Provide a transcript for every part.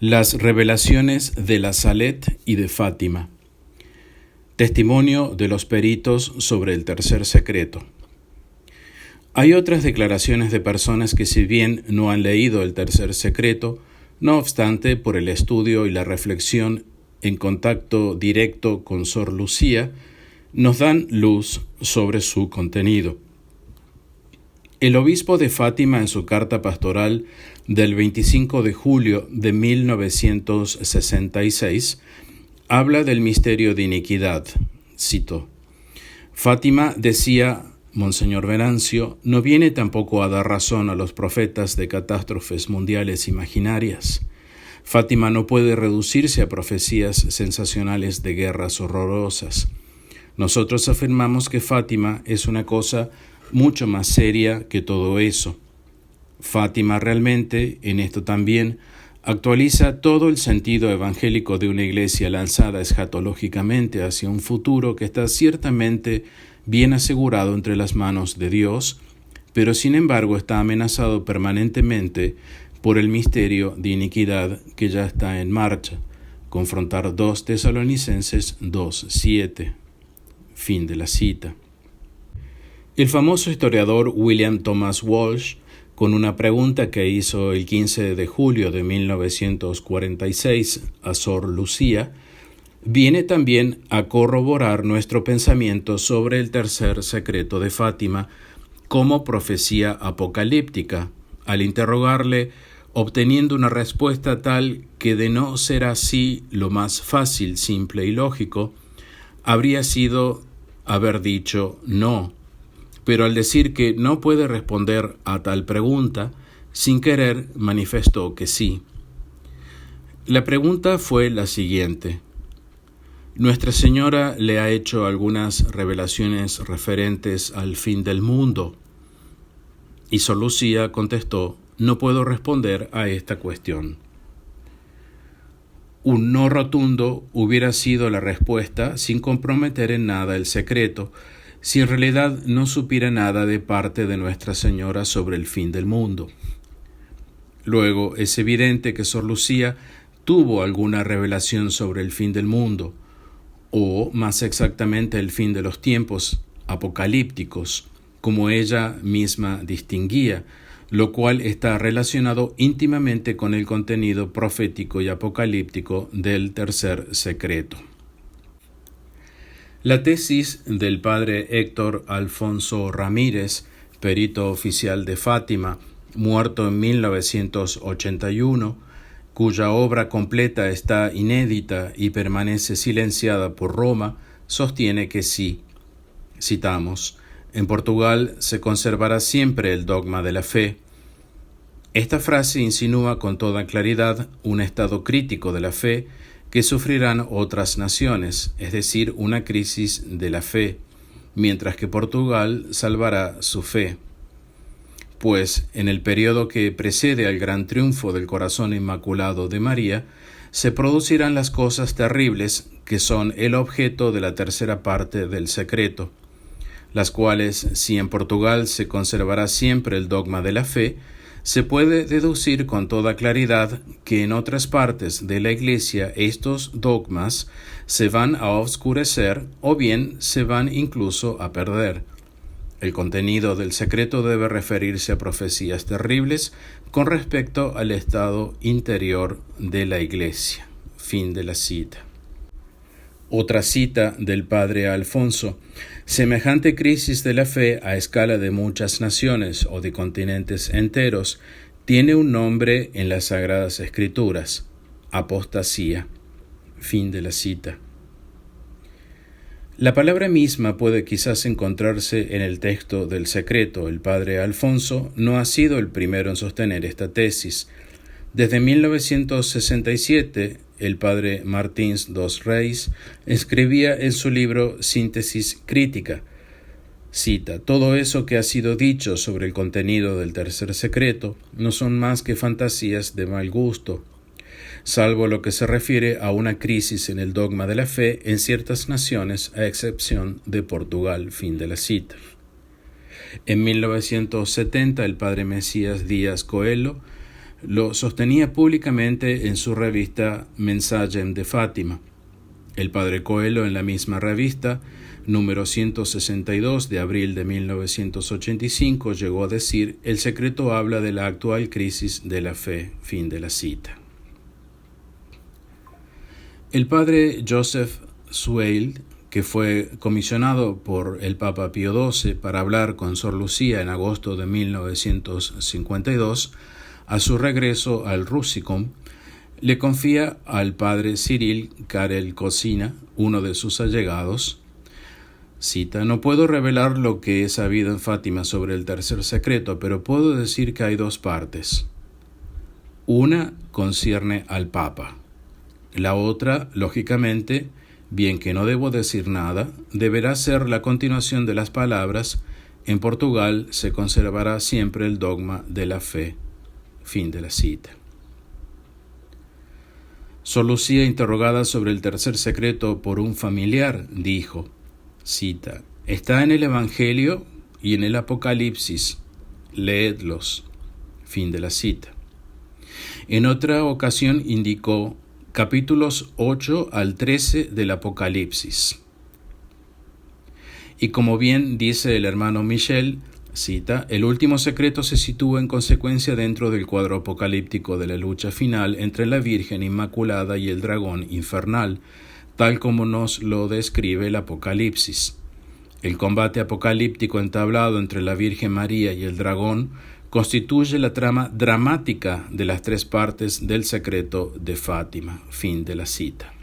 Las revelaciones de la Salet y de Fátima. Testimonio de los peritos sobre el tercer secreto. Hay otras declaraciones de personas que, si bien no han leído el tercer secreto, no obstante, por el estudio y la reflexión en contacto directo con Sor Lucía, nos dan luz sobre su contenido. El obispo de Fátima, en su carta pastoral del 25 de julio de 1966, habla del misterio de iniquidad. Cito: Fátima, decía Monseñor Venancio, no viene tampoco a dar razón a los profetas de catástrofes mundiales imaginarias. Fátima no puede reducirse a profecías sensacionales de guerras horrorosas. Nosotros afirmamos que Fátima es una cosa mucho más seria que todo eso. Fátima realmente, en esto también, actualiza todo el sentido evangélico de una iglesia lanzada escatológicamente hacia un futuro que está ciertamente bien asegurado entre las manos de Dios, pero sin embargo está amenazado permanentemente por el misterio de iniquidad que ya está en marcha. Confrontar 2 Tesalonicenses 2:7. Fin de la cita. El famoso historiador William Thomas Walsh, con una pregunta que hizo el 15 de julio de 1946 a Sor Lucía, viene también a corroborar nuestro pensamiento sobre el tercer secreto de Fátima como profecía apocalíptica, al interrogarle, obteniendo una respuesta tal que, de no ser así lo más fácil, simple y lógico, habría sido haber dicho no. Pero al decir que no puede responder a tal pregunta, sin querer manifestó que sí. La pregunta fue la siguiente: ¿Nuestra Señora le ha hecho algunas revelaciones referentes al fin del mundo? Y Sor Lucía contestó: no puedo responder a esta cuestión. Un no rotundo hubiera sido la respuesta sin comprometer en nada el secreto, si en realidad no supiera nada de parte de Nuestra Señora sobre el fin del mundo. Luego, es evidente que Sor Lucía tuvo alguna revelación sobre el fin del mundo, o más exactamente el fin de los tiempos apocalípticos, como ella misma distinguía, lo cual está relacionado íntimamente con el contenido profético y apocalíptico del tercer secreto. La tesis del padre Héctor Alfonso Ramírez, perito oficial de Fátima, muerto en 1981, cuya obra completa está inédita y permanece silenciada por Roma, sostiene que sí. Citamos: en Portugal se conservará siempre el dogma de la fe. Esta frase insinúa con toda claridad un estado crítico de la fe que sufrirán otras naciones, es decir, una crisis de la fe, mientras que Portugal salvará su fe. Pues en el periodo que precede al gran triunfo del corazón inmaculado de María, se producirán las cosas terribles que son el objeto de la tercera parte del secreto, las cuales, si en Portugal se conservará siempre el dogma de la fe, se puede deducir con toda claridad que en otras partes de la Iglesia estos dogmas se van a oscurecer o bien se van incluso a perder. El contenido del secreto debe referirse a profecías terribles con respecto al estado interior de la Iglesia. Fin de la cita. Otra cita del padre Alfonso: semejante crisis de la fe a escala de muchas naciones o de continentes enteros tiene un nombre en las Sagradas Escrituras: apostasía. Fin de la cita. La palabra misma puede quizás encontrarse en el texto del secreto. El padre Alfonso no ha sido el primero en sostener esta tesis. Desde 1967, el padre Martins dos Reis escribía en su libro Síntesis Crítica. Cita: todo eso que ha sido dicho sobre el contenido del tercer secreto no son más que fantasías de mal gusto, salvo lo que se refiere a una crisis en el dogma de la fe en ciertas naciones, a excepción de Portugal. Fin de la cita. En 1970, el padre Mesías Díaz Coelho lo sostenía públicamente en su revista Mensagem de Fátima. El padre Coelho, en la misma revista, número 162 de abril de 1985, llegó a decir: el secreto habla de la actual crisis de la fe. Fin de la cita. El padre Joseph Swale, que fue comisionado por el Papa Pío XII para hablar con Sor Lucía en agosto de 1952, a su regreso al Russicum, le confía al padre Cyril Karel Cosina, uno de sus allegados, cita: no puedo revelar lo que he sabido en Fátima sobre el tercer secreto, pero puedo decir que hay dos partes. Una concierne al Papa. La otra, lógicamente, bien que no debo decir nada, deberá ser la continuación de las palabras: en Portugal se conservará siempre el dogma de la fe. Fin de la cita. Sor Lucía, interrogada sobre el tercer secreto por un familiar, dijo, cita: está en el Evangelio y en el Apocalipsis, leedlos. Fin de la cita. En otra ocasión indicó capítulos 8 al 13 del Apocalipsis. Y como bien dice el hermano Michel, cita: el último secreto se sitúa en consecuencia dentro del cuadro apocalíptico de la lucha final entre la Virgen Inmaculada y el dragón infernal, tal como nos lo describe el Apocalipsis. El combate apocalíptico entablado entre la Virgen María y el dragón constituye la trama dramática de las tres partes del secreto de Fátima. Fin de la cita.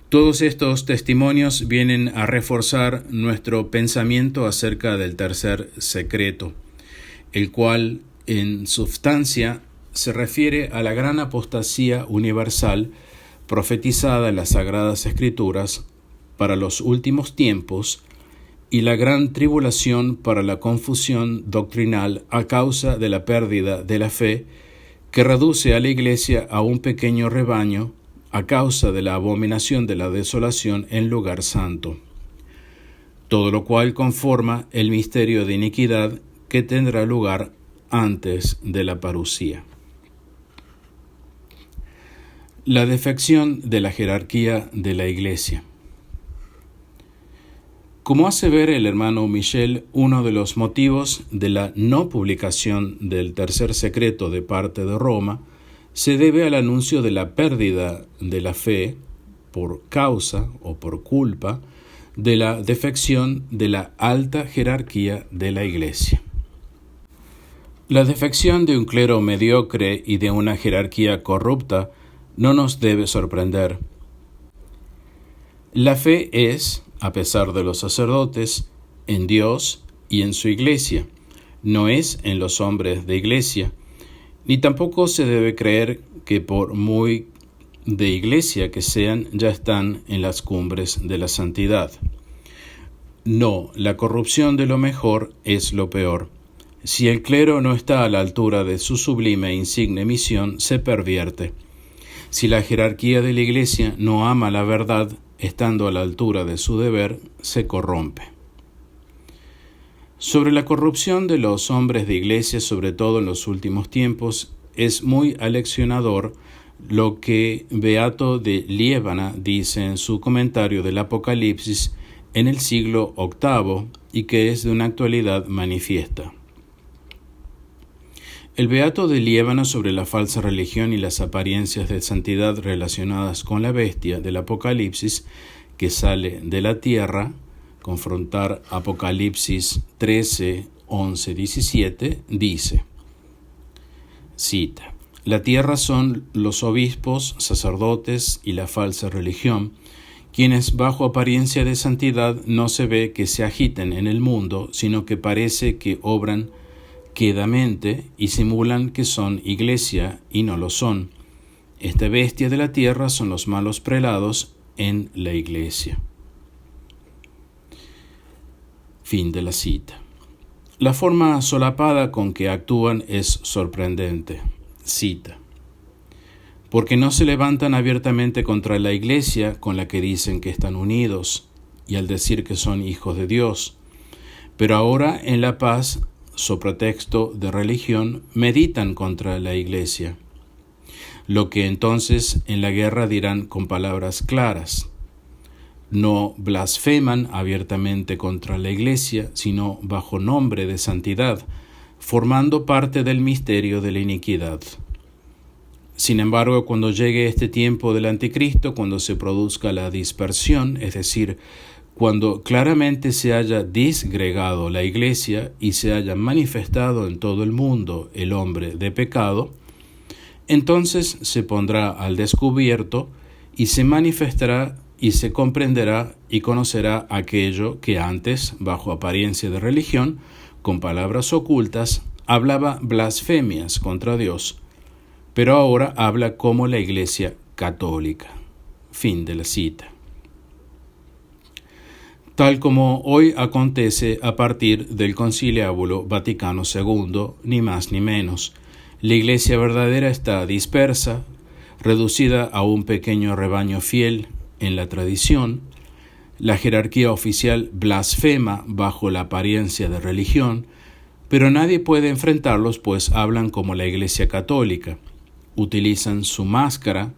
Todos estos testimonios vienen a reforzar nuestro pensamiento acerca del tercer secreto, el cual, en substancia, se refiere a la gran apostasía universal profetizada en las Sagradas Escrituras para los últimos tiempos y la gran tribulación para la confusión doctrinal a causa de la pérdida de la fe, que reduce a la Iglesia a un pequeño rebaño a causa de la abominación de la desolación en lugar santo. Todo lo cual conforma el misterio de iniquidad que tendrá lugar antes de la parusía. La defección de la jerarquía de la Iglesia. Como hace ver el hermano Michel, uno de los motivos de la no publicación del tercer secreto de parte de Roma se debe al anuncio de la pérdida de la fe por causa o por culpa de la defección de la alta jerarquía de la Iglesia. La defección de un clero mediocre y de una jerarquía corrupta no nos debe sorprender. La fe es, a pesar de los sacerdotes, en Dios y en su Iglesia, no es en los hombres de Iglesia, ni tampoco se debe creer que por muy de Iglesia que sean, ya están en las cumbres de la santidad. No, la corrupción de lo mejor es lo peor. Si el clero no está a la altura de su sublime e insigne misión, se pervierte. Si la jerarquía de la Iglesia no ama la verdad, estando a la altura de su deber, se corrompe. Sobre la corrupción de los hombres de Iglesia, sobre todo en los últimos tiempos, es muy aleccionador lo que Beato de Liébana dice en su comentario del Apocalipsis en el siglo VIII y que es de una actualidad manifiesta. El Beato de Liébana, sobre la falsa religión y las apariencias de santidad relacionadas con la bestia del Apocalipsis que sale de la tierra, confrontar Apocalipsis 13, 11, 17, dice, cita: la tierra son los obispos, sacerdotes y la falsa religión, quienes bajo apariencia de santidad no se ve que se agiten en el mundo, sino que parece que obran quedamente y simulan que son iglesia y no lo son. Esta bestia de la tierra son los malos prelados en la iglesia. Fin de la cita. La forma solapada con que actúan es sorprendente. Cita: porque no se levantan abiertamente contra la iglesia con la que dicen que están unidos y al decir que son hijos de Dios, pero ahora en la paz so pretexto de religión, meditan contra la Iglesia, lo que entonces en la guerra dirán con palabras claras. No blasfeman abiertamente contra la Iglesia, sino bajo nombre de santidad, formando parte del misterio de la iniquidad. Sin embargo, cuando llegue este tiempo del anticristo, cuando se produzca la dispersión, es decir, cuando claramente se haya disgregado la Iglesia y se haya manifestado en todo el mundo el hombre de pecado, entonces se pondrá al descubierto y se manifestará y se comprenderá y conocerá aquello que antes, bajo apariencia de religión, con palabras ocultas, hablaba blasfemias contra Dios, pero ahora habla como la Iglesia católica. Fin de la cita. Tal como hoy acontece a partir del Conciliábulo Vaticano II, ni más ni menos. La Iglesia verdadera está dispersa, reducida a un pequeño rebaño fiel en la tradición. La jerarquía oficial blasfema bajo la apariencia de religión, pero nadie puede enfrentarlos, pues hablan como la Iglesia católica, utilizan su máscara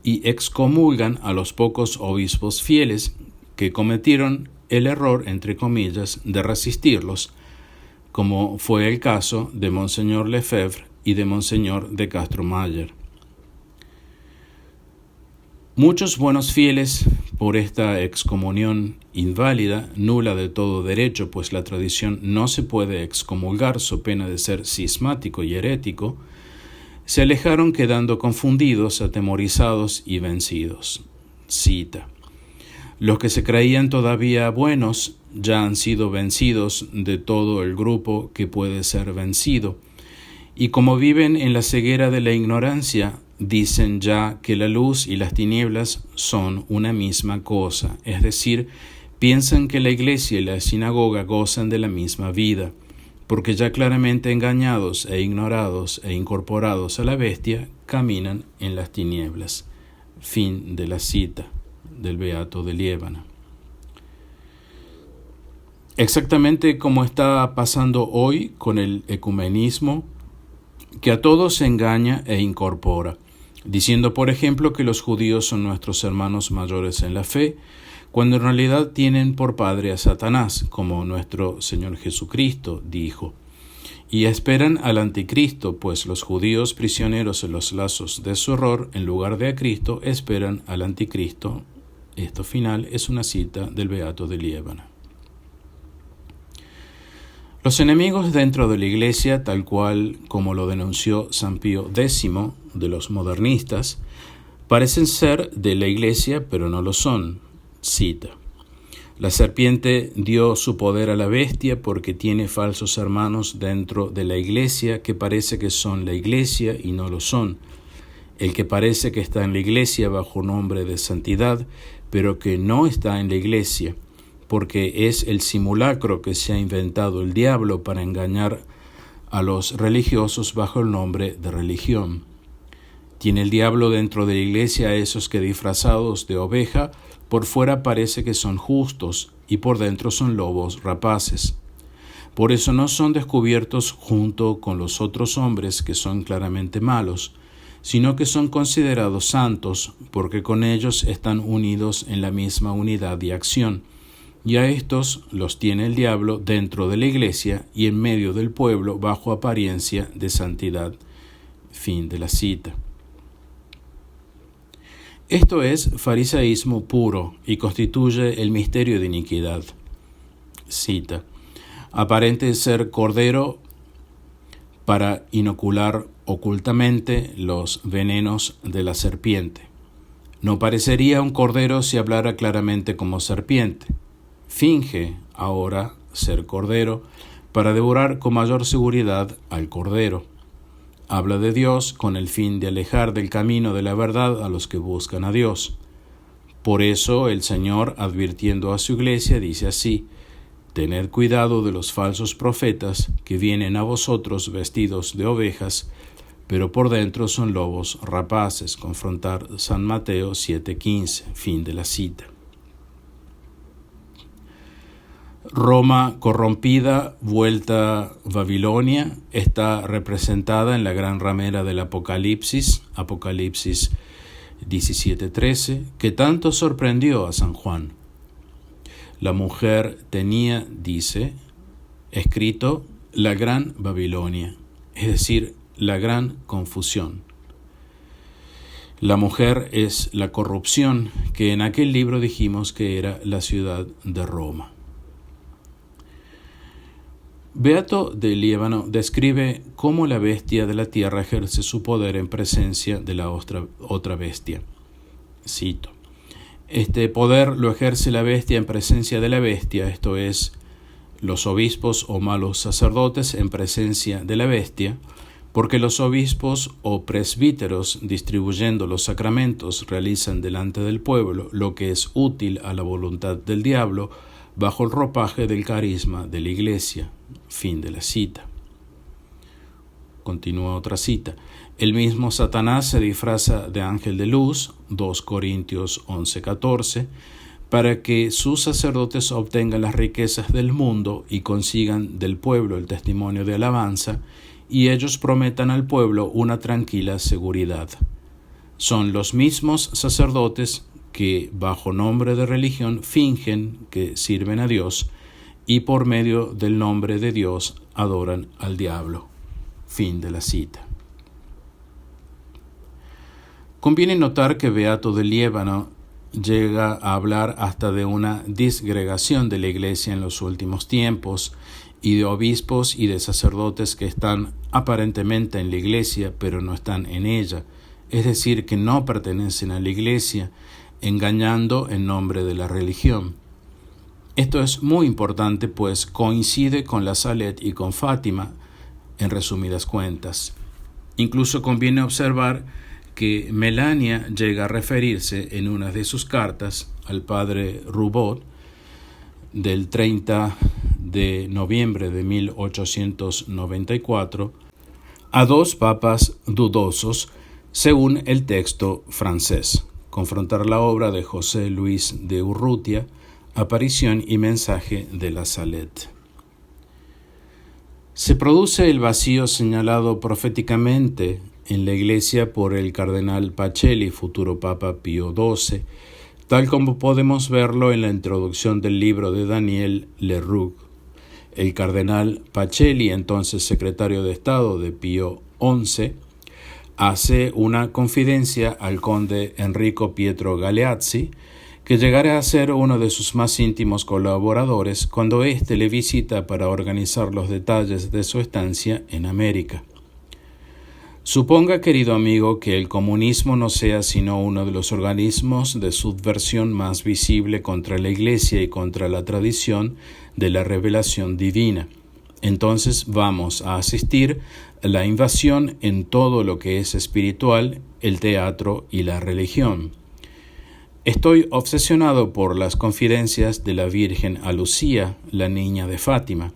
y excomulgan a los pocos obispos fieles que cometieron el error, entre comillas, de resistirlos, como fue el caso de Monseñor Lefebvre y de Monseñor de Castro-Mayer. Muchos buenos fieles, por esta excomunión inválida, nula de todo derecho, pues la tradición no se puede excomulgar so pena de ser cismático y herético, se alejaron quedando confundidos, atemorizados y vencidos. Cita. Los que se creían todavía buenos ya han sido vencidos de todo el grupo que puede ser vencido, y como viven en la ceguera de la ignorancia, dicen ya que la luz y las tinieblas son una misma cosa, es decir, piensan que la iglesia y la sinagoga gozan de la misma vida, porque ya claramente engañados e ignorados e incorporados a la bestia, caminan en las tinieblas. Fin de la cita del Beato de Liébana. Exactamente como está pasando hoy con el ecumenismo, que a todos se engaña e incorpora, diciendo, por ejemplo, que los judíos son nuestros hermanos mayores en la fe, cuando en realidad tienen por padre a Satanás, como nuestro Señor Jesucristo dijo, y esperan al anticristo, pues los judíos prisioneros en los lazos de su error, en lugar de a Cristo, esperan al anticristo. Esto final es una cita del Beato de Liébana. Los enemigos dentro de la Iglesia, tal cual como lo denunció San Pío X de los modernistas, parecen ser de la Iglesia, pero no lo son. Cita. La serpiente dio su poder a la bestia porque tiene falsos hermanos dentro de la Iglesia que parece que son la Iglesia y no lo son. El que parece que está en la Iglesia bajo nombre de santidad, pero que no está en la Iglesia, porque es el simulacro que se ha inventado el diablo para engañar a los religiosos bajo el nombre de religión. Tiene el diablo dentro de la Iglesia a esos que disfrazados de oveja, por fuera parece que son justos y por dentro son lobos rapaces. Por eso no son descubiertos junto con los otros hombres que son claramente malos, sino que son considerados santos, porque con ellos están unidos en la misma unidad y acción. Y a estos los tiene el diablo dentro de la Iglesia y en medio del pueblo bajo apariencia de santidad. Fin de la cita. Esto es farisaísmo puro y constituye el misterio de iniquidad. Cita. Aparente ser cordero para inocular ocultamente los venenos de la serpiente. No parecería un cordero si hablara claramente como serpiente. Finge ahora ser cordero para devorar con mayor seguridad al cordero. Habla de Dios con el fin de alejar del camino de la verdad a los que buscan a Dios. Por eso el Señor, advirtiendo a su iglesia, dice así: Tened cuidado de los falsos profetas que vienen a vosotros vestidos de ovejas, pero por dentro son lobos rapaces. Confrontar San Mateo 7:15. Fin de la cita. Roma corrompida, vuelta Babilonia, está representada en la gran ramera del Apocalipsis, Apocalipsis 17:13, que tanto sorprendió a San Juan. La mujer tenía, dice, escrito la gran Babilonia, es decir, la gran confusión. La mujer es la corrupción, que en aquel libro dijimos que era la ciudad de Roma. Beato de Liébano describe cómo la bestia de la tierra ejerce su poder en presencia de la otra bestia. Cito: este poder lo ejerce la bestia en presencia de la bestia, esto es, los obispos o malos sacerdotes en presencia de la bestia, porque los obispos o presbíteros, distribuyendo los sacramentos, realizan delante del pueblo lo que es útil a la voluntad del diablo, bajo el ropaje del carisma de la Iglesia. Fin de la cita. Continúa otra cita. El mismo Satanás se disfraza de ángel de luz, 2 Corintios 11:14, para que sus sacerdotes obtengan las riquezas del mundo y consigan del pueblo el testimonio de alabanza, y ellos prometan al pueblo una tranquila seguridad. Son los mismos sacerdotes que, bajo nombre de religión, fingen que sirven a Dios y por medio del nombre de Dios adoran al diablo. Fin de la cita. Conviene notar que Beato de Liébano llega a hablar hasta de una disgregación de la Iglesia en los últimos tiempos y de obispos y de sacerdotes que están aparentemente en la Iglesia pero no están en ella, es decir, que no pertenecen a la Iglesia, engañando en nombre de la religión. Esto es muy importante, pues coincide con la Salet y con Fátima, en resumidas cuentas. Incluso conviene observar que Melania llega a referirse en una de sus cartas al padre Rubot del 30 de noviembre de 1894 a dos papas dudosos, según el texto francés. Confrontar la obra de José Luis de Urrutia, Aparición y mensaje de la Salet. Se produce el vacío señalado proféticamente en la Iglesia por el cardenal Pacelli, futuro Papa Pío XII, tal como podemos verlo en la introducción del libro de Daniel Leroux. El cardenal Pacelli, entonces secretario de Estado de Pío XI, hace una confidencia al conde Enrico Pietro Galeazzi, que llegará a ser uno de sus más íntimos colaboradores cuando éste le visita para organizar los detalles de su estancia en América. Suponga, querido amigo, que el comunismo no sea sino uno de los organismos de subversión más visible contra la Iglesia y contra la tradición de la revelación divina. Entonces vamos a asistir a la invasión en todo lo que es espiritual, el teatro y la religión. Estoy obsesionado por las confidencias de la Virgen a Lucía, la niña de Fátima.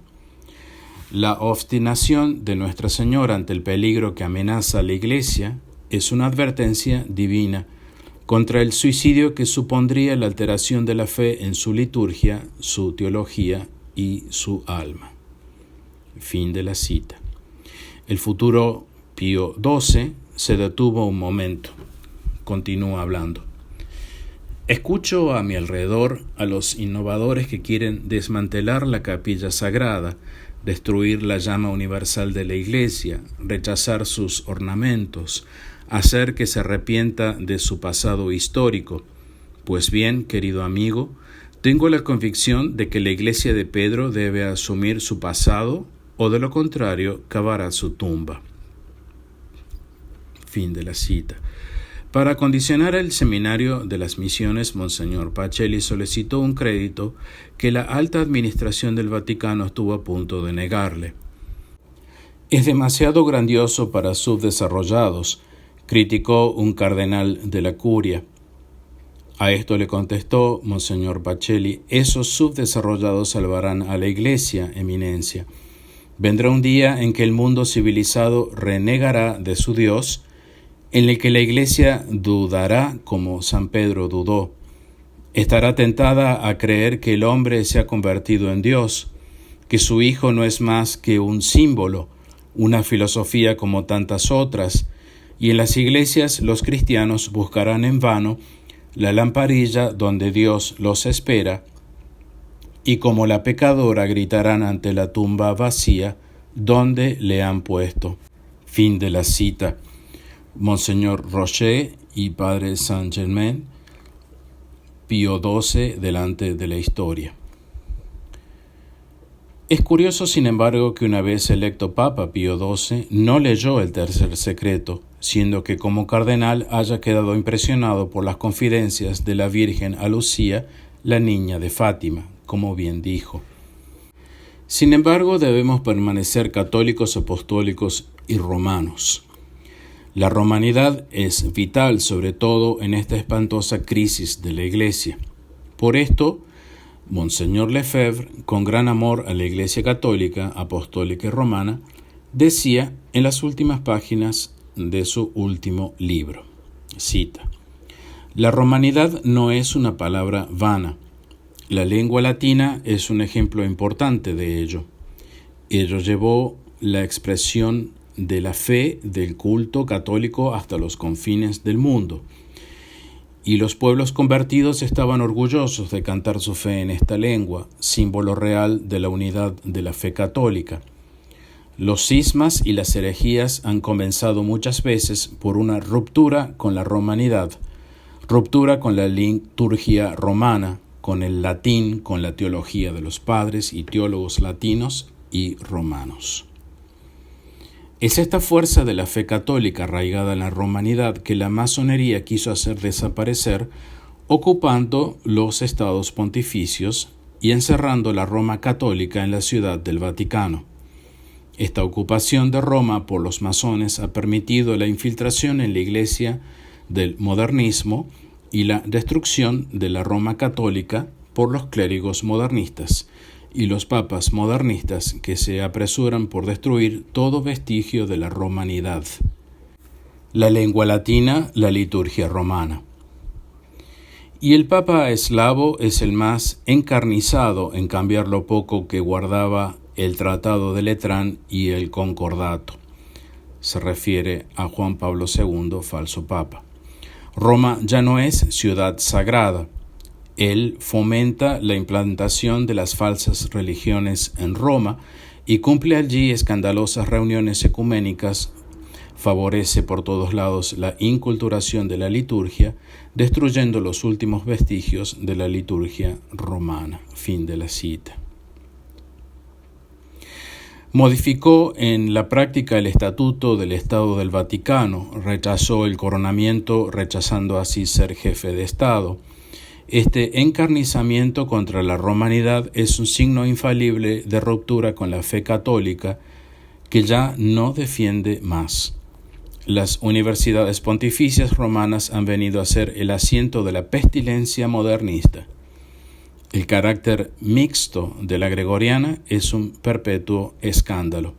La obstinación de Nuestra Señora ante el peligro que amenaza a la Iglesia es una advertencia divina contra el suicidio que supondría la alteración de la fe en su liturgia, su teología y su alma. Fin de la cita. El futuro Pío XII se detuvo un momento. Continúa hablando. Escucho a mi alrededor a los innovadores que quieren desmantelar la capilla sagrada, destruir la llama universal de la Iglesia, rechazar sus ornamentos, hacer que se arrepienta de su pasado histórico. Pues bien, querido amigo, tengo la convicción de que la Iglesia de Pedro debe asumir su pasado o de lo contrario cavará su tumba. Fin de la cita. Para acondicionar el seminario de las misiones, Monseñor Pacelli solicitó un crédito que la alta administración del Vaticano estuvo a punto de negarle. Es demasiado grandioso para subdesarrollados, criticó un cardenal de la curia. A esto le contestó Monseñor Pacelli: esos subdesarrollados salvarán a la Iglesia, eminencia. Vendrá un día en que el mundo civilizado renegará de su Dios, en el que la Iglesia dudará como San Pedro dudó. Estará tentada a creer que el hombre se ha convertido en Dios, que su Hijo no es más que un símbolo, una filosofía como tantas otras, y en las iglesias los cristianos buscarán en vano la lamparilla donde Dios los espera, y como la pecadora gritarán ante la tumba vacía donde le han puesto. Fin de la cita. Monseñor Rocher y Padre Saint-Germain, Pío XII delante de la historia. Es curioso, sin embargo, que una vez electo Papa Pío XII no leyó el tercer secreto, siendo que como cardenal haya quedado impresionado por las confidencias de la Virgen a Lucía, la niña de Fátima, como bien dijo. Sin embargo, debemos permanecer católicos, apostólicos y romanos. La romanidad es vital, sobre todo en esta espantosa crisis de la Iglesia. Por esto, Monseñor Lefebvre, con gran amor a la Iglesia católica, apostólica y romana, decía en las últimas páginas de su último libro, cita: «La romanidad no es una palabra vana. La lengua latina es un ejemplo importante de ello. Ello llevó la expresión de la fe del culto católico hasta los confines del mundo, y los pueblos convertidos estaban orgullosos de cantar su fe en esta lengua, símbolo real de la unidad de la fe católica. Los cismas y las herejías han comenzado muchas veces por una ruptura con la romanidad, ruptura con la liturgia romana, con el latín, con la teología de los padres y teólogos latinos y romanos. Es esta fuerza de la fe católica arraigada en la romanidad que la masonería quiso hacer desaparecer, ocupando los estados pontificios y encerrando la Roma católica en la ciudad del Vaticano. Esta ocupación de Roma por los masones ha permitido la infiltración en la Iglesia del modernismo y la destrucción de la Roma católica por los clérigos modernistas y los papas modernistas que se apresuran por destruir todo vestigio de la romanidad. La lengua latina, la liturgia romana. Y el papa eslavo es el más encarnizado en cambiar lo poco que guardaba el Tratado de Letrán y el Concordato. Se refiere a Juan Pablo II, falso papa. Roma ya no es ciudad sagrada. Él fomenta la implantación de las falsas religiones en Roma y cumple allí escandalosas reuniones ecuménicas, favorece por todos lados la inculturación de la liturgia, destruyendo los últimos vestigios de la liturgia romana. Fin de la cita. Modificó en la práctica el estatuto del Estado del Vaticano, rechazó el coronamiento, rechazando así ser jefe de Estado. Este encarnizamiento contra la romanidad es un signo infalible de ruptura con la fe católica que ya no defiende más. Las universidades pontificias romanas han venido a ser el asiento de la pestilencia modernista. El carácter mixto de la gregoriana es un perpetuo escándalo.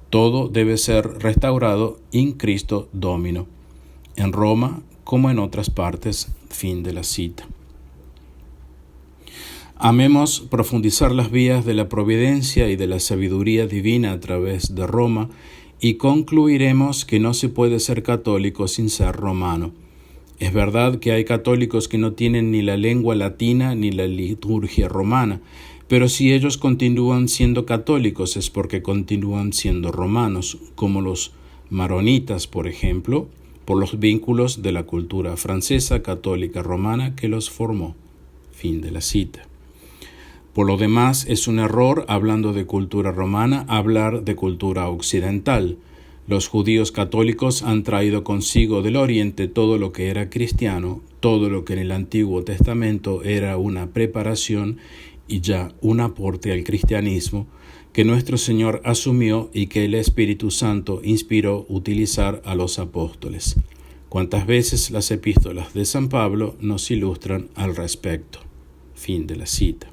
Todo debe ser restaurado in Cristo Domino, en Roma como en otras partes. Fin de la cita. Amemos profundizar las vías de la providencia y de la sabiduría divina a través de Roma y concluiremos que no se puede ser católico sin ser romano. Es verdad que hay católicos que no tienen ni la lengua latina ni la liturgia romana, pero si ellos continúan siendo católicos es porque continúan siendo romanos, como los maronitas, por ejemplo, por los vínculos de la cultura francesa, católica, romana que los formó. Fin de la cita. Por lo demás, es un error, hablando de cultura romana, hablar de cultura occidental. Los judíos católicos han traído consigo del Oriente todo lo que era cristiano, todo lo que en el Antiguo Testamento era una preparación y ya un aporte al cristianismo que nuestro Señor asumió y que el Espíritu Santo inspiró utilizar a los apóstoles. Cuántas veces las epístolas de San Pablo nos ilustran al respecto. Fin de la cita.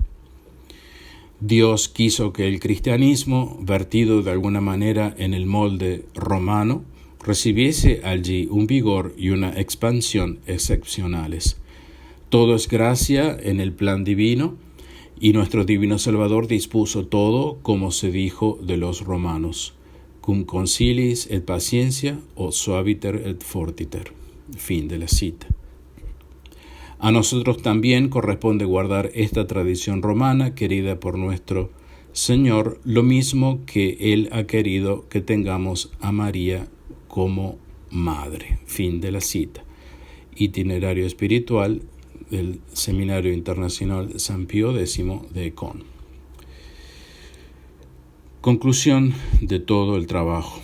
Dios quiso que el cristianismo, vertido de alguna manera en el molde romano, recibiese allí un vigor y una expansión excepcionales. Todo es gracia en el plan divino, y nuestro divino Salvador dispuso todo como se dijo de los romanos. Cum concilis et paciencia, o suaviter et fortiter. Fin de la cita. A nosotros también corresponde guardar esta tradición romana querida por nuestro Señor, lo mismo que Él ha querido que tengamos a María como madre. Fin de la cita. Itinerario espiritual del Seminario Internacional San Pío X de Ecón. Conclusión de todo el trabajo.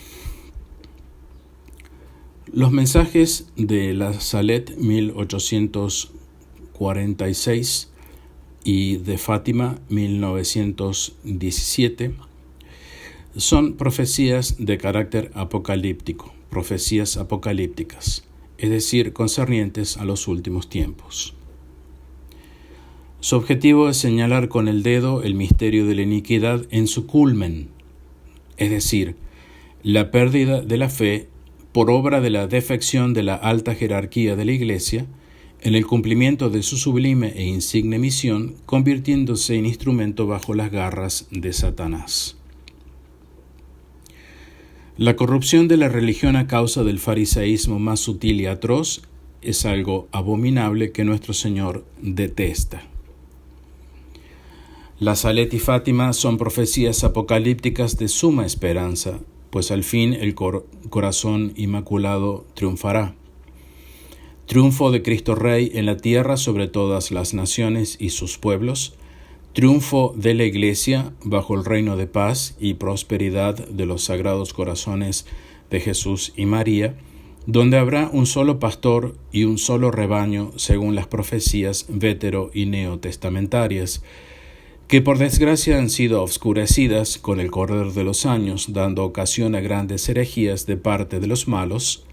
Los mensajes de la Salet 1846 y de Fátima 1917 son profecías de carácter apocalíptico, profecías apocalípticas, es decir, concernientes a los últimos tiempos. Su objetivo es señalar con el dedo el misterio de la iniquidad en su culmen, es decir, la pérdida de la fe por obra de la defección de la alta jerarquía de la Iglesia en el cumplimiento de su sublime e insigne misión, convirtiéndose en instrumento bajo las garras de Satanás. La corrupción de la religión a causa del fariseísmo más sutil y atroz es algo abominable que nuestro Señor detesta. La Salet y Fátima son profecías apocalípticas de suma esperanza, pues al fin el corazón inmaculado triunfará. Triunfo de Cristo Rey en la tierra sobre todas las naciones y sus pueblos, triunfo de la Iglesia bajo el reino de paz y prosperidad de los sagrados corazones de Jesús y María, donde habrá un solo pastor y un solo rebaño según las profecías vetero- y neotestamentarias, que por desgracia han sido obscurecidas con el correr de los años, dando ocasión a grandes herejías de parte de los malos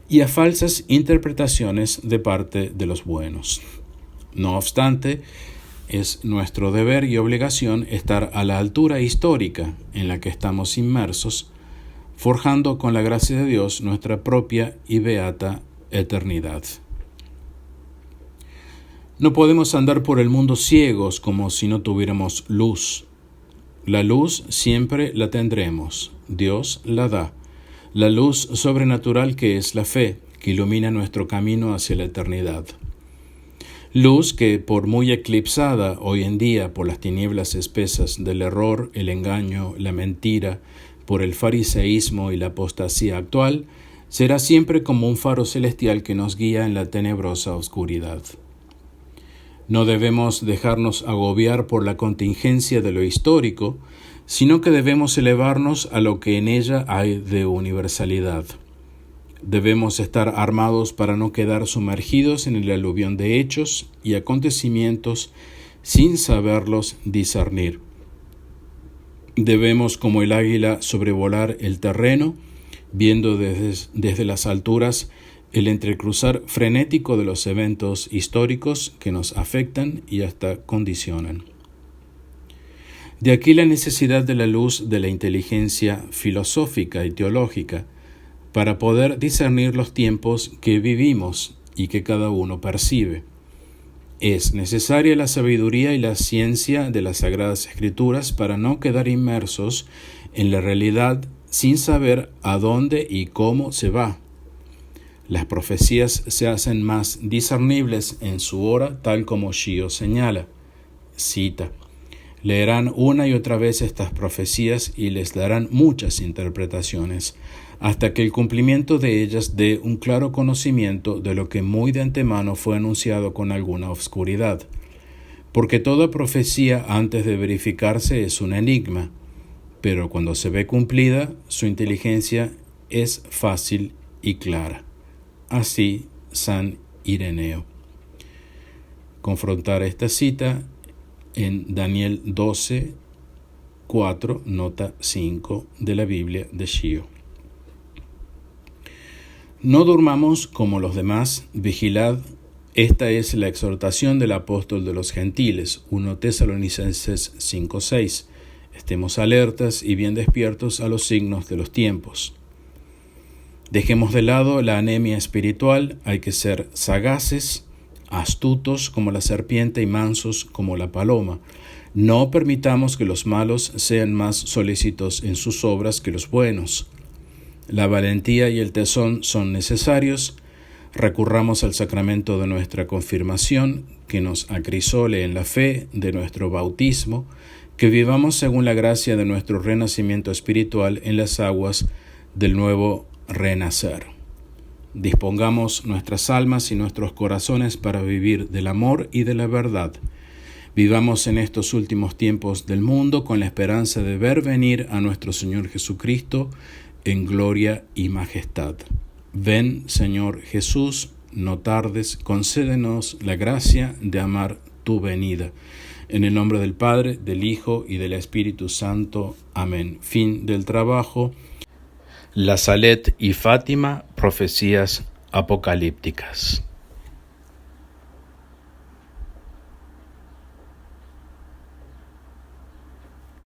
y a falsas interpretaciones de parte de los buenos. No obstante, es nuestro deber y obligación estar a la altura histórica en la que estamos inmersos, forjando con la gracia de Dios nuestra propia y beata eternidad. No podemos andar por el mundo ciegos como si no tuviéramos luz. La luz siempre la tendremos, Dios la da. La luz sobrenatural que es la fe, que ilumina nuestro camino hacia la eternidad. Luz que, por muy eclipsada hoy en día por las tinieblas espesas del error, el engaño, la mentira, por el fariseísmo y la apostasía actual, será siempre como un faro celestial que nos guía en la tenebrosa oscuridad. No debemos dejarnos agobiar por la contingencia de lo histórico, sino que debemos elevarnos a lo que en ella hay de universalidad. Debemos estar armados para no quedar sumergidos en el aluvión de hechos y acontecimientos sin saberlos discernir. Debemos, como el águila, sobrevolar el terreno, viendo desde las alturas el entrecruzar frenético de los eventos históricos que nos afectan y hasta condicionan. De aquí la necesidad de la luz de la inteligencia filosófica y teológica para poder discernir los tiempos que vivimos y que cada uno percibe. Es necesaria la sabiduría y la ciencia de las Sagradas Escrituras para no quedar inmersos en la realidad sin saber a dónde y cómo se va. Las profecías se hacen más discernibles en su hora, tal como Shio señala. Cita: leerán una y otra vez estas profecías y les darán muchas interpretaciones, hasta que el cumplimiento de ellas dé un claro conocimiento de lo que muy de antemano fue anunciado con alguna obscuridad. Porque toda profecía antes de verificarse es un enigma, pero cuando se ve cumplida, su inteligencia es fácil y clara. Así, San Ireneo. Confrontar esta cita en Daniel 12, 4, nota 5 de la Biblia de Shio. No durmamos como los demás, vigilad. Esta es la exhortación del apóstol de los gentiles, 1 Tesalonicenses 5:6. Estemos alertas y bien despiertos a los signos de los tiempos. Dejemos de lado la anemia espiritual, hay que ser sagaces, astutos como la serpiente y mansos como la paloma. No permitamos que los malos sean más solícitos en sus obras que los buenos. La valentía y el tesón son necesarios. Recurramos al sacramento de nuestra confirmación, que nos acrisole en la fe de nuestro bautismo, que vivamos según la gracia de nuestro renacimiento espiritual en las aguas del nuevo renacer. Dispongamos nuestras almas y nuestros corazones para vivir del amor y de la verdad. Vivamos en estos últimos tiempos del mundo con la esperanza de ver venir a nuestro Señor Jesucristo en gloria y majestad. Ven, Señor Jesús, no tardes, concédenos la gracia de amar tu venida. En el nombre del Padre, del Hijo y del Espíritu Santo. Amén. Fin del trabajo. La Salet y Fátima, profecías apocalípticas.